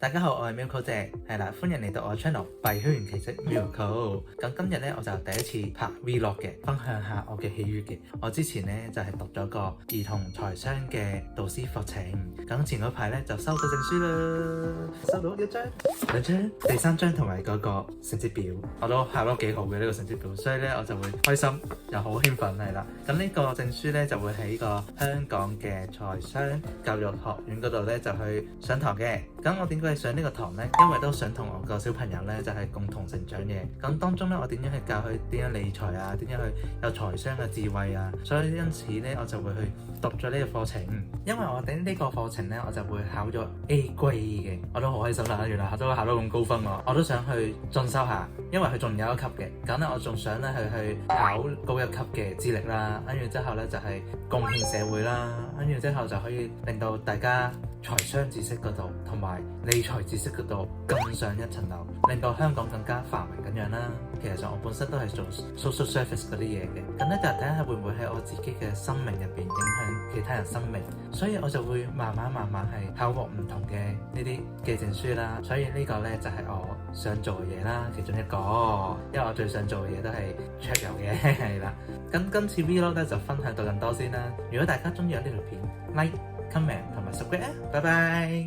大家好，我係 Milko 姐，係啦，歡迎嚟到我 channel 幣圈奇蹟 Milko。咁今日咧我就第一次拍 Vlog 嘅，分享下我嘅喜悅嘅。我之前咧就係讀咗個兒童財商嘅導師課程，咁前嗰排咧就收到證書啦，收到一張、兩張、第三張同埋嗰個成績表，我都考得幾好嘅呢個成績表，所以咧我就會開心又好興奮係啦。咁呢個證書咧就會喺個香港嘅財商教育學院嗰度咧就去上堂嘅。咁我點解上呢個堂呢？因為都想同我個小朋友呢，就係共同成長嘅。咁當中呢，我點樣去教佢點樣理財啊？點樣去有財商嘅智慧啊？所以因此呢，我就會去讀咗呢個課程。因為我頂呢個課程呢，我就會考咗 A grade 嘅，我都好開心啦！原來都考到咁高分喎，我都想去進修下，因為佢仲有一級嘅。咁呢，我仲想呢去考高一級嘅資歷啦，跟住之後呢，就係貢獻社會啦，跟住之後就可以令到大家財商知識嗰度同埋理財知識嗰度更上一層樓，令到香港更加繁榮咁樣啦。其實上我本身都係做 social service 嗰啲嘢嘅，咁咧就睇下會唔會喺我自己嘅生命入邊影響其他人生命，所以我就會慢慢係考獲唔同嘅呢啲嘅證書啦。所以呢個咧就係我想做嘅嘢啦，其中一個，因為我最想做嘅嘢都係桌遊嘅係啦。咁今次 Vlog 咧就分享到咁多先啦。如果大家中意我呢條片 ，like、comment 同埋 subscribe 啊，拜拜。